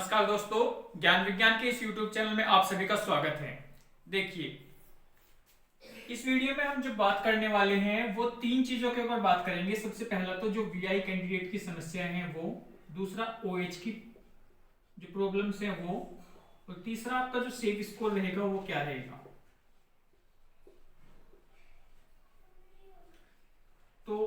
नमस्कार दोस्तों, ज्ञान विज्ञान के इस YouTube चैनल में आप सभी का स्वागत है। देखिए, इस वीडियो में हम जो बात करने वाले हैं वो तीन चीजों के ऊपर बात करेंगे। सबसे पहला तो जो वीआई कैंडिडेट की समस्या है वो, दूसरा ओएच की जो प्रॉब्लम्स है वो, और तीसरा आपका जो सेफ स्कोर रहेगा वो क्या रहेगा। तो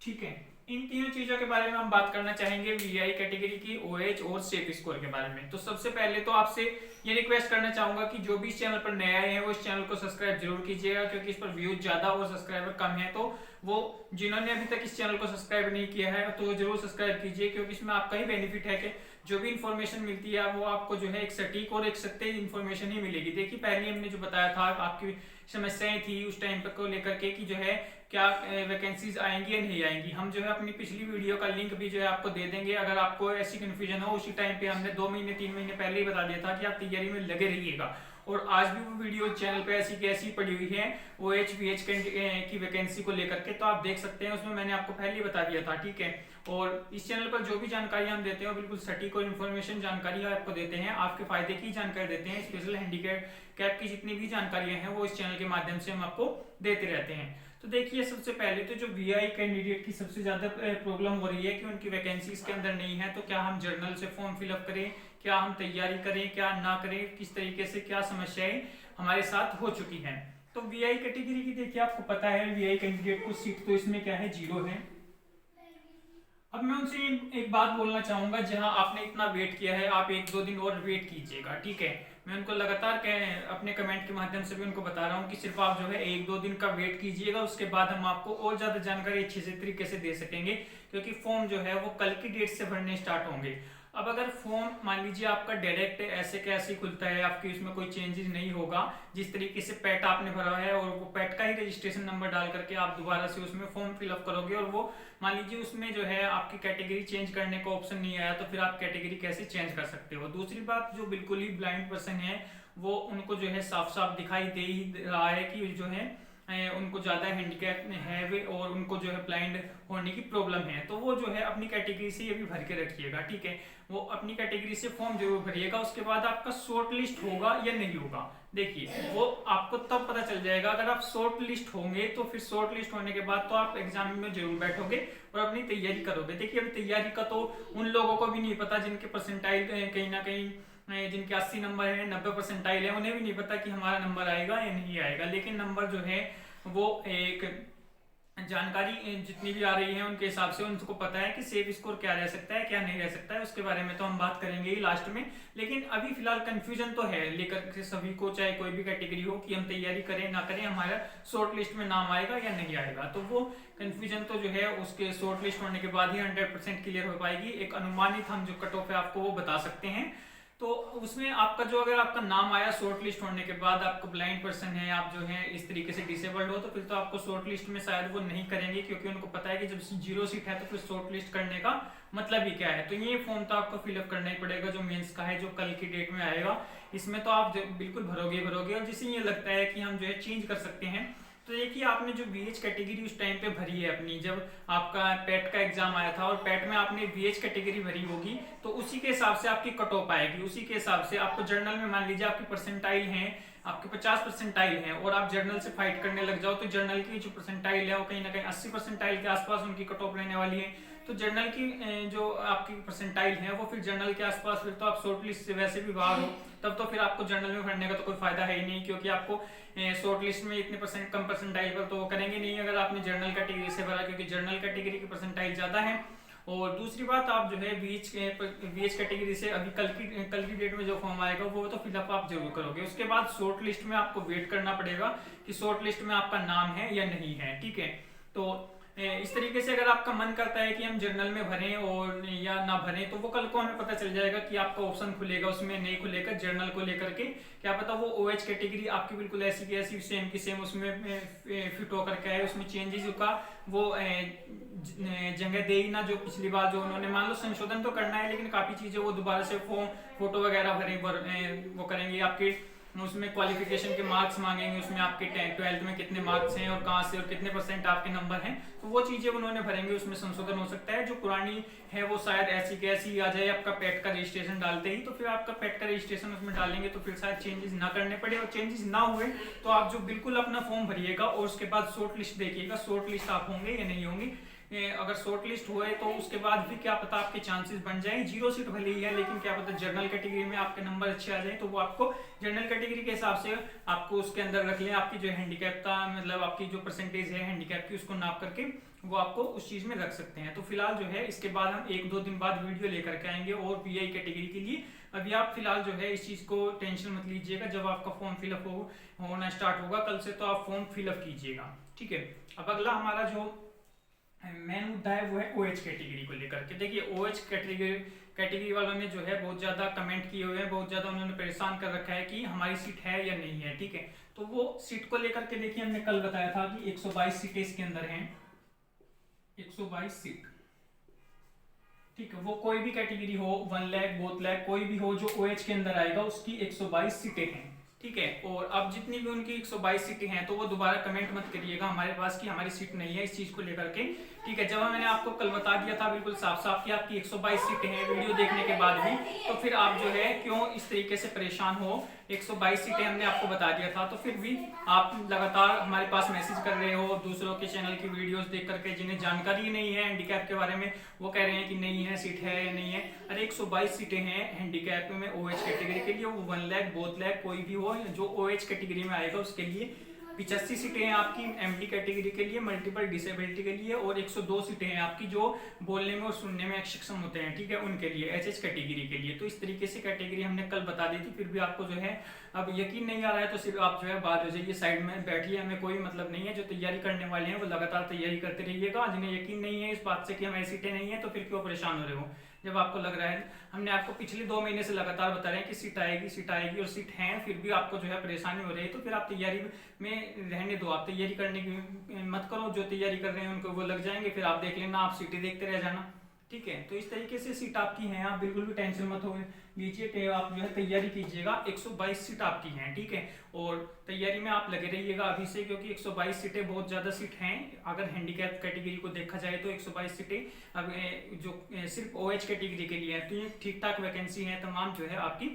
ठीक है, इन तीनों चीजों के बारे में हम बात करना चाहेंगे, वीआई कैटेगरी की, ओएच और सेफ स्कोर के बारे में। तो सबसे पहले तो आपसे ये रिक्वेस्ट करना चाहूंगा कि जो भी इस चैनल पर नए आए हैं वो इस चैनल को सब्सक्राइब जरूर कीजिएगा, क्योंकि इस पर व्यूज ज्यादा और सब्सक्राइबर कम है। तो वो जिन्होंने अभी तक इस चैनल को सब्सक्राइब नहीं किया है तो जरूर सब्सक्राइब कीजिए, क्योंकि इसमें आपका ही बेनिफिट है कि जो भी इन्फॉर्मेशन मिलती है वो आपको जो है एक सटीक और एक सत्य इन्फॉर्मेशन ही मिलेगी। देखिए, पहले हमने जो बताया था आपकी समस्याएं थी उस टाइम पर को लेकर के कि जो है क्या वैकेंसीज आएंगी या नहीं आएंगी। हम जो है अपनी पिछली वीडियो का लिंक भी जो है आपको दे देंगे। अगर आपको ऐसी कंफ्यूजन हो, उसी टाइम पे हमने 2 महीने 3 महीने पहले ही बता दिया था कि आप तैयारी में लगे रहिएगा। और आज भी वो वीडियो चैनल पे ऐसी की ऐसी पड़ी हुई है ओएच वीएच की वैकेंसी को लेकर के, तो आप देख सकते हैं। उसमें मैंने आपको पहले ही बता दिया था, ठीक है। और इस चैनल पर जो भी जानकारी हम देते हैं बिल्कुल सटीक और इन्फॉर्मेशन जानकारी आपको देते हैं, आपके फायदे की जानकारी देते हैं। स्पेशल हैंडीकैप की जितनी भी जानकारियां हैं वो इस चैनल के माध्यम से हम आपको देते रहते हैं। तो देखिए, सबसे पहले तो जो वीआई कैंडिडेट की सबसे ज्यादा प्रॉब्लम हो रही है कि उनकी वैकेंसी इसके अंदर नहीं है। तो क्या हम जर्नल से फॉर्म फिलअप करें, क्या हम तैयारी करें, क्या ना करें, किस तरीके से क्या समस्याएं हमारे साथ हो चुकी हैं। तो वीआई कैटेगरी की देखिए, आपको पता है वीआई कैंडिडेट को सीट तो इसमें क्या है, 0 है। अब मैं उनसे एक बात बोलना चाहूंगा, जहां आपने इतना वेट किया है आप 1-2 दिन और वेट कीजिएगा, ठीक है। मैं उनको लगातार अपने कमेंट के माध्यम से भी उनको बता रहा हूँ कि सिर्फ आप जो है 1-2 दिन का वेट कीजिएगा, उसके बाद हम आपको और ज्यादा जानकारी अच्छे से तरीके से दे सकेंगे, क्योंकि फॉर्म जो है वो कल की डेट से भरने स्टार्ट होंगे। अब अगर फॉर्म मान लीजिए आपका डायरेक्ट ऐसे कैसे खुलता है, आपकी उसमें कोई चेंजेस नहीं होगा, जिस तरीके से पैट आपने भरा है और वो पैट का ही रजिस्ट्रेशन नंबर डाल करके आप दोबारा से उसमें फॉर्म फिलअप करोगे, और वो मान लीजिए उसमें जो है आपकी कैटेगरी चेंज करने का ऑप्शन नहीं आया, तो फिर आप कैटेगरी कैसे चेंज कर सकते हो। दूसरी बात, जो बिल्कुल ही ब्लाइंड पर्सन है वो उनको जो है साफ साफ दिखाई दे ही रहा है कि जो है उनको ज्यादा हैंडीकैप है वे, और उनको जो है ब्लाइंड होने की प्रॉब्लम है। तो वो जो है अपनी कैटेगरी से ये भी भर के रखिएगा, ठीक है। वो अपनी कैटेगरी से फॉर्म जरूर भरिएगा। उसके बाद आपका शॉर्ट लिस्ट होगा या नहीं होगा, देखिए वो आपको तब पता चल जाएगा। अगर आप शॉर्ट लिस्ट होंगे तो फिर शॉर्ट लिस्ट होने के बाद तो आप एग्जाम में जरूर बैठोगे और अपनी तैयारी करोगे। देखिए, अभी तैयारी का तो उन लोगों को भी नहीं पता जिनके परसेंटाइल कहीं ना कहीं जिनके 80 नंबर है, 90 परसेंटाइल है, उन्हें भी नहीं पता कि हमारा नंबर आएगा या नहीं आएगा। लेकिन नंबर जो है वो एक जानकारी जितनी भी आ रही है उनके हिसाब से उनको पता है कि सेफ स्कोर क्या रह सकता है क्या नहीं रह सकता है। उसके बारे में तो हम बात करेंगे ही लास्ट में। लेकिन अभी फिलहाल कंफ्यूजन तो है लेकर के सभी को, चाहे कोई भी कैटेगरी हो, कि हम तैयारी करें ना करें, हमारा शॉर्ट लिस्ट में नाम आएगा या नहीं आएगा। तो वो कंफ्यूजन तो जो है उसके शॉर्ट लिस्ट होने के बाद ही 100% क्लियर हो पाएगी। एक अनुमानित हम जो कट ऑफ है आपको वो बता सकते हैं। तो उसमें आपका जो, अगर आपका नाम आया शॉर्ट लिस्ट होने के बाद, आपको ब्लाइंड पर्सन है, आप जो है इस तरीके से डिसेबल्ड हो, तो फिर तो आपको शॉर्ट लिस्ट में शायद वो नहीं करेंगे, क्योंकि उनको पता है कि जब 0 सीट है तो फिर शॉर्ट लिस्ट करने का मतलब ही क्या है। तो ये फॉर्म तो आपको फिलअप करना ही पड़ेगा, जो मेंस का है, जो कल की डेट में आएगा। इसमें तो आप बिल्कुल भरोगे भरोगे। और जिसे ये लगता है कि हम जो है चेंज कर सकते हैं, तो देखिए आपने जो वीएच कैटेगरी उस टाइम पे भरी है अपनी, जब आपका पैट का एग्जाम आया था और पैट में आपने वीएच कैटेगरी भरी होगी, तो उसी के हिसाब से आपकी कट ऑफ आएगी। उसी के हिसाब से आपको जर्नल में मान लीजिए आपकी परसेंटाइल है, आपके 50 परसेंटाइल है, और आप जर्नल से फाइट करने लग जाओ, तो जर्नल की जो परसेंटाइल है वो कहीं ना कहीं 80 परसेंटाइल के आसपास उनकी कट ऑफ रहने वाली है। तो जर्नल की जो आपकी परसेंटाइल है वो फिर जर्नल के आसपास, फिर तो आप शॉर्ट लिस्ट से वैसे भी बाहर हो, तब तो फिर आपको जर्नल में भरने का तो कोई फायदा है ही नहीं, क्योंकि आपको शॉर्ट लिस्ट में इतने कम परसेंटाइल पर तो वो करेंगे नहीं अगर आपने जर्नल कैटेगरी से भरा, क्योंकि जर्नल कैटेगरी की परसेंटाइल ज्यादा है। और दूसरी बात, आप जो है बीच कैटेगरी से अभी कल की डेट में जो फॉर्म आएगा वो तो फिलअप आप जरूर करोगे। उसके बाद शॉर्ट लिस्ट में आपको वेट करना पड़ेगा कि शॉर्ट लिस्ट में आपका नाम है या नहीं है, ठीक है। तो इस तरीके से अगर आपका मन करता है कि हम जर्नल में भरें और या ना भरें, तो वो कल को हमें पता चल जाएगा कि आपका ऑप्शन खुलेगा, उसमें नहीं खुलेगा जर्नल को लेकर के। क्या पता वो ओएच कैटेगरी आपकी बिल्कुल ऐसी की ऐसी सेम की सेम उसमें फिट होकर के है, उसमें चेंजेस का वो जगह दे ही ना, जो पिछली बार जो उन्होंने, मान लो संशोधन तो करना है लेकिन काफी चीजें वो दोबारा से फॉर्म फोटो वगैरह भरे वो करेंगे, आपके उसमें क्वालिफिकेशन के मार्क्स मांगेंगे, उसमें आपके 12th में कितने मार्क्स हैं और कहाँ से और कितने % आपके नंबर हैं, तो वो चीज़ें उन्होंने भरेंगे, उसमें संशोधन हो सकता है। जो पुरानी है वो शायद ऐसी की ऐसी आ जाए आपका पैट का रजिस्ट्रेशन डालते ही, तो फिर आपका पैट का रजिस्ट्रेशन उसमें डालेंगे तो फिर शायद चेंजेस ना करने पड़े, और चेंजेस ना हुए तो आप जो बिल्कुल अपना फॉर्म भरिएगा और उसके बाद शॉर्ट लिस्ट देखिएगा, शॉर्ट लिस्ट आप होंगे या नहीं होंगे। अगर शॉर्ट लिस्ट हुए तो उसके बाद भी क्या पता आपके चांसेस बन जाए, 0 सीट भले ही है लेकिन क्या पता जनरल कैटेगरी में आपके नंबर अच्छे आ जाए, तो वो आपको जनरल कैटेगरी के हिसाब से आपको उसके अंदर रख लें, आपकी जो हैंडीकैप का मतलब आपकी जो परसेंटेज है हैंडीकैप की उसको नाप करके वो आपको उस चीज में रख सकते हैं। तो फिलहाल जो है इसके बाद हम 1-2 दिन बाद वीडियो लेकर के आएंगे और वीआई कैटेगरी के लिए। अभी आप फिलहाल जो है इस चीज को टेंशन मत लीजिएगा, जब आपका फॉर्म फिलअप होना स्टार्ट होगा कल से तो आप फॉर्म फिलअप कीजिएगा, ठीक है। अब अगला हमारा जो मेन मुद्दा है वो है ओएच कैटेगरी को लेकर के। देखिए ओएच कैटेगरी वालों ने जो है बहुत ज्यादा कमेंट किए हुए हैं, बहुत ज्यादा उन्होंने परेशान कर रखा है कि हमारी सीट है या नहीं है, ठीक है। तो वो सीट को लेकर के देखिए हमने कल बताया था कि 122 सीटें इसके अंदर हैं, 122 सीट, ठीक है। वो कोई भी कैटेगरी हो, 1 लाख 2 लाख कोई भी हो, जो ओएच के अंदर आएगा उसकी 122 सीटें हैं, ठीक है। और अब जितनी भी उनकी 122 सीटें हैं तो वो दोबारा कमेंट मत करिएगा हमारे पास कि हमारी सीट नहीं है इस चीज को लेकर के, ठीक है। जब मैंने आपको कल बता दिया था बिल्कुल साफ साफ कि आपकी 122 सीटें हैं वीडियो देखने के बाद भी, तो फिर आप जो है क्यों इस तरीके से परेशान हो। 122 सीटें हमने आपको बता दिया था, तो फिर भी आप लगातार हमारे पास मैसेज कर रहे हो, दूसरों के चैनल की वीडियोस देख करके जिन्हें जानकारी नहीं है हैंडीकैप के बारे में वो कह रहे हैं कि नहीं है सीट है या नहीं है। अरे 122 सीटें हैं हैंडीकैप में ओएच कैटेगरी के लिए, वो 1 लाख 2 लाख कोई भी हो, जो ओएच कैटेगरी में आएगा उसके लिए 85 सीटें हैं आपकी एमडी कैटेगरी के लिए, मल्टीपल डिसेबिलिटी के लिए, और 102 सीटें हैं आपकी जो बोलने में और सुनने में सक्षम होते हैं, ठीक है, उनके लिए, एचएच कैटेगरी के लिए। तो इस तरीके से कैटेगरी हमने कल बता दी थी, फिर भी आपको जो है अब यकीन नहीं आ रहा है तो सिर्फ आप जो है बाहर हो जाइए, साइड में बैठिए, हमें कोई मतलब नहीं है। जो तैयारी करने वाले हैं वो लगातार तैयारी करते रहिएगा, जिन्हें यकीन नहीं है इस बात से कि हमारी सीटें नहीं है तो फिर क्यों परेशान हो रहे हो। जब आपको लग रहा है, हमने आपको पिछले 2 महीने से लगातार बता रहे हैं कि सीट आएगी और सीट है, फिर भी आपको जो है परेशानी हो रही है तो फिर आप तैयारी में रहने दो, आप तैयारी करने की मत करो। जो तैयारी कर रहे हैं उनको वो लग जाएंगे, फिर आप देख लेना, आप सीटें देखते रह जाना, ठीक है। तो इस तरीके से सीट आपकी है, आप बिल्कुल भी टेंशन मत हो लीजिए, आप जो है तैयारी कीजिएगा। 122 सीट आपकी हैं, ठीक है, और तैयारी में आप लगे रहिएगा अभी से, क्योंकि 122 सीटें बहुत ज़्यादा सीट हैं। अगर हैंडीकैप कैटेगरी को देखा जाए तो 122 सीटें अब जो सिर्फ ओएच कैटेगरी के लिए है, तो ये ठीक ठाक वैकेंसी है तमाम जो है आपकी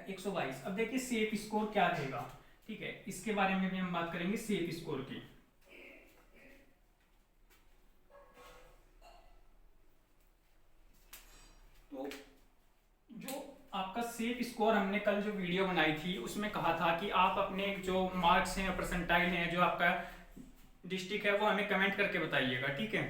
122। अब देखिए सेफ स्कोर क्या रहेगा, ठीक है, इसके बारे में भी हम बात करेंगे सेफ स्कोर की। तो जो आपका सेफ स्कोर हमने कल जो वीडियो बनाई थी उसमें कहा था कि आप अपने जो मार्क्स हैं, परसेंटाइल हैं, जो आपका डिस्ट्रिक्ट है वो हमें कमेंट करके बताइएगा, ठीक है।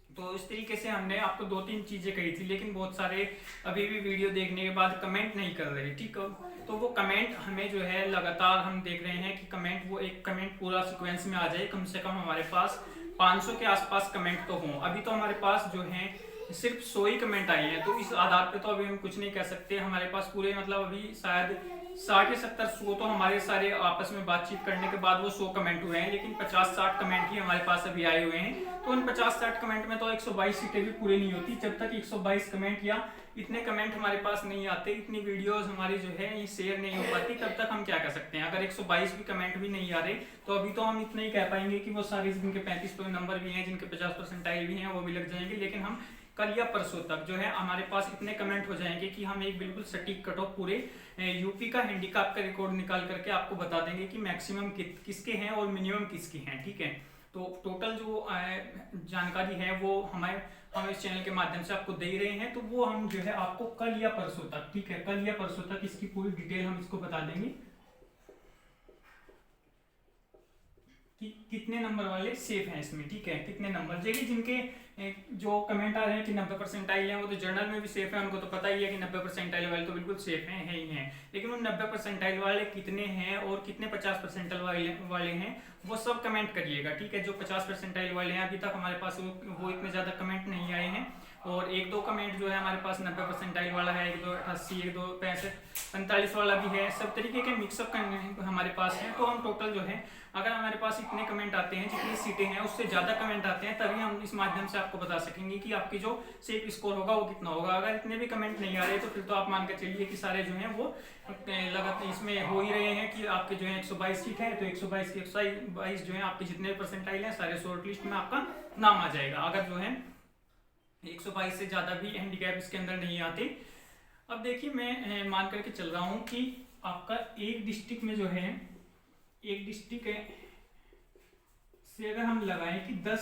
तो इस तरीके से हमने आपको 2-3 चीजें कही थी, लेकिन बहुत सारे अभी भी वीडियो देखने के बाद कमेंट नहीं कर रहे, ठीक है। तो वो कमेंट हमें जो है लगातार हम देख रहे हैं कि कमेंट, वो एक कमेंट पूरा सीक्वेंस में आ जाए, कम से कम हमारे पास 500 के आसपास कमेंट तो हों। अभी तो हमारे पास जो है सिर्फ 100 ही कमेंट आए हैं, तो इस आधार पे तो अभी हम कुछ नहीं कह सकते। हमारे पास पूरे मतलब अभी शायद 60 या 70 100 तो हमारे सारे आपस में बातचीत करने के बाद वो 100 कमेंट हुए हैं, लेकिन 50-60 कमेंट ही हमारे पास अभी आए हुए हैं। तो उन 50-60 कमेंट में तो 122 सीटें भी पूरी नहीं होती जब तक 122 कमेंट या इतने कमेंट हमारे पास नहीं आते, इतनी वीडियोस हमारी जो है ये शेयर नहीं हो पाती, तब तक हम क्या कर सकते हैं। अगर 122 भी कमेंट भी नहीं आ रहे तो अभी तो हम इतना ही कह पाएंगे कि वो सारे जिनके 35 नंबर भी हैं, जिनके 50% भी हैं, वो भी लग जाएंगे। लेकिन हम कल या परसों तक जो है हमारे पास इतने कमेंट हो जाएंगे कि हम एक बिल्कुल सटीक कट ऑफ पूरे यूपी का हैंडीकैप का रिकॉर्ड निकाल करके आपको बता देंगे कि मैक्सिमम किसके हैं और मिनिमम किसकी हैं, ठीक है। तो टोटल जो जानकारी है वो हम इस चैनल के माध्यम से आपको दे रहे हैं, तो वो हम जो है आपको कल या परसों तक, ठीक है, कल या परसों तक इसकी पूरी डिटेल हम इसको बता देंगे कि कितने नंबर वाले सेफ हैं इसमें, ठीक है, कितने नंबर। देखिए जिनके जो कमेंट आ रहे हैं कि 90% हैं वो तो जर्नल में भी सेफ है, उनको तो पता ही है कि 90% वाले तो बिल्कुल सेफ हैं, है ही हैं। लेकिन उन 90% वाले कितने हैं और कितने 50% वाले हैं वो सब कमेंट करिएगा, ठीक है। जो 50% वाले हैं अभी तक हमारे पास वो इतने ज़्यादा कमेंट नहीं आए हैं, और एक दो कमेंट जो है हमारे पास 90 परसेंटाइल वाला है, एक दो 88, एक दो 65, 45 वाला भी है। सब तरीके के मिक्सअप हमारे पास है। तो हम टोटल जो है, अगर हमारे पास इतने कमेंट आते हैं, जितनी सीटें हैं उससे ज़्यादा कमेंट आते हैं, तभी हम इस माध्यम से आपको बता सकेंगे कि आपकी जो सेफ स्कोर होगा वो कितना होगा। अगर इतने भी कमेंट नहीं आ रहे तो फिर तो आप मान के चलिए कि सारे जो हैं वो लगातार इसमें हो ही रहे हैं कि आपके जो है 122 सीट है, तो 122 की 122 जो है आपके जितने परसेंटाइल हैं सारे शॉर्ट लिस्ट में आपका नाम आ जाएगा। अगर जो है 122 से ज़्यादा भी हैंडीकैप इसके अंदर नहीं आते। अब देखिए, मैं मान करके चल रहा हूँ कि आपका एक डिस्ट्रिक्ट में जो है, एक डिस्ट्रिक्ट से अगर हम लगाएं कि 10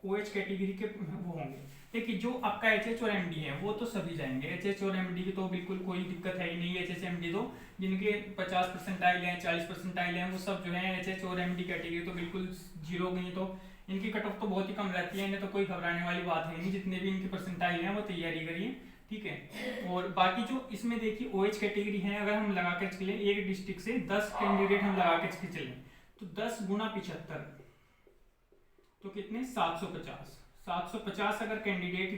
OH कैटेगरी के वो होंगे, देखिए जो आपका HH और MD है वो तो सभी जाएंगे। HH और MD की तो बिल्कुल कोई दिक्कत है ही नहीं। HH MD तो जिनके 50 परसेंटाइल हैं, 40 परसेंटाइल हैं, वो सब जो है HH और MD कैटेगरी तो बिल्कुल जीरो गई। तो इनकी कट ऑफ तो बहुत ही कम रहती है, इन्हें तो कोई घबराने वाली बात है नहीं। जितने भी इनके परसेंटाइल हैं वो तैयारी करिए, ठीक है। और बाकी जो इसमें देखिए OH कैटेगरी है, अगर हम लगा के चले एक डिस्ट्रिक्ट से 10 कैंडिडेट हम लगा के चले तो 10 गुना 75 तो कितने 750 अगर कैंडिडेट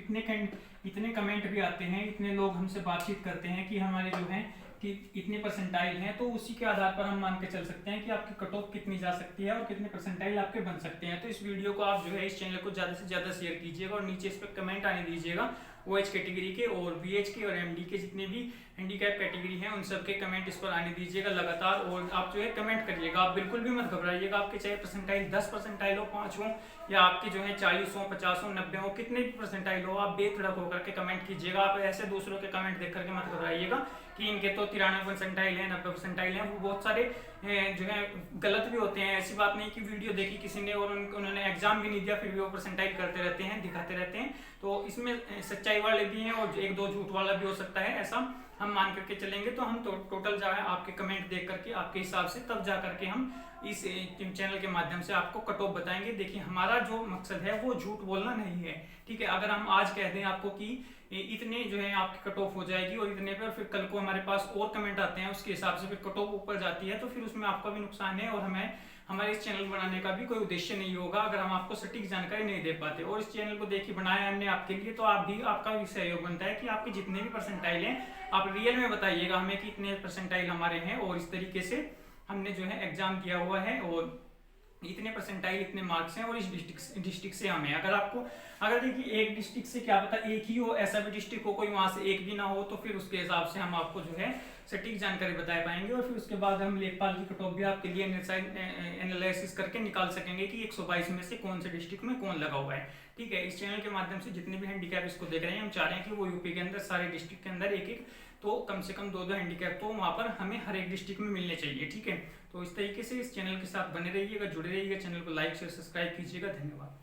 इतने कमेंट भी आते हैं, इतने लोग हमसे बातचीत करते हैं कि हमारे जो है कि इतने परसेंटाइल हैं, तो उसी के आधार पर हम मान के चल सकते हैं कि आपकी कट ऑफ कितनी जा सकती है और कितने परसेंटाइल आपके बन सकते हैं। तो इस वीडियो को आप जो है इस चैनल को ज़्यादा से ज़्यादा शेयर कीजिएगा और नीचे इस पर कमेंट आने दीजिएगा। OH कैटेगरी के और BH के और MD के जितने भी हैंडीकैप कैटेगरी हैं उन सब के कमेंट इस पर आने दीजिएगा लगातार। और आप जो है कमेंट करिएगा, आप बिल्कुल भी मत घबराइएगा। आपके चाहे परसेंटाइल 10 परसेंटाइल हो, 5 हो, या आपके जो है 40 हो, 50 हो, 90 हो, कितने भी परसेंटाइल हो, आप बेधड़क होकर के कमेंट कीजिएगा। आप ऐसे दूसरों के कमेंट देख करके मत घबराइएगा कि इनके तो 93 परसेंटाइल है, 90 परसेंटाइल है। वो बहुत सारे जो है गलत भी होते हैं। ऐसी बात नहीं कि वीडियो देखी किसी ने और उन्होंने एग्जाम भी नहीं दिया फिर भी वो परसेंटाइल करते रहते हैं, दिखाते रहते हैं। तो इसमें सच्चाई वाले भी हैं और एक दो झूठ वाला भी हो सकता है। ऐसा हम मान करके चलेंगे तो हम टोटल जो है आपके कमेंट देख करके आपके हिसाब से तब जा करके हम इस चैनल के माध्यम से आपको कट ऑफ बताएंगे। देखिए, हमारा जो मकसद है वो झूठ बोलना नहीं है, ठीक है। अगर हम आज कह दें आपको कि इतने जो है आपकी कट ऑफ हो जाएगी और इतने पर फिर कल को हमारे पास और कमेंट आते हैं, उसके हिसाब से फिर कट ऑफ ऊपर जाती है, तो फिर उसमें आपका भी नुकसान है और हमें हमारे इस चैनल बनाने का भी कोई उद्देश्य नहीं होगा अगर हम आपको सटीक जानकारी नहीं दे पाते। और इस चैनल को देखिए बनाया हमने आपके लिए, तो आप भी आपका भी सहयोग बनता है कि आपके जितने भी परसेंटाइल हैं आप रियल में बताइएगा हमें कि इतने परसेंटाइल हमारे हैं और इस तरीके से हमने जो है एग्जाम दिया हुआ है और इतने परसेंटाइल इतने मार्क्स हैं और इस डिस्ट्रिक्ट से हमें। अगर देखिए एक डिस्ट्रिक्ट से क्या पता एक ही हो, ऐसा भी डिस्ट्रिक्ट हो कोई वहां से एक भी ना हो, तो फिर उसके हिसाब से हम आपको जो है सटीक जानकारी बता पाएंगे। और फिर उसके बाद हम लेखपाल की कट ऑफ भी आपके लिए एनालिसिस करके निकाल सकेंगे कि 122 में से कौन से डिस्ट्रिक्ट में कौन लगा हुआ है, ठीक है। इस चैनल के माध्यम से जितने भी हैंडीकैप इसको देख रहे हैं, हम चाह रहे हैं कि वो यूपी के अंदर सारे डिस्ट्रिक्ट के अंदर एक तो कम से कम 2 हैंडीकैप तो वहाँ पर हमें हर एक डिस्ट्रिक्ट में मिलने चाहिए, ठीक है। तो इस तरीके से इस चैनल के साथ बने रहिएगा, जुड़े रहिएगा, चैनल को लाइक शेयर सब्सक्राइब कीजिएगा। धन्यवाद।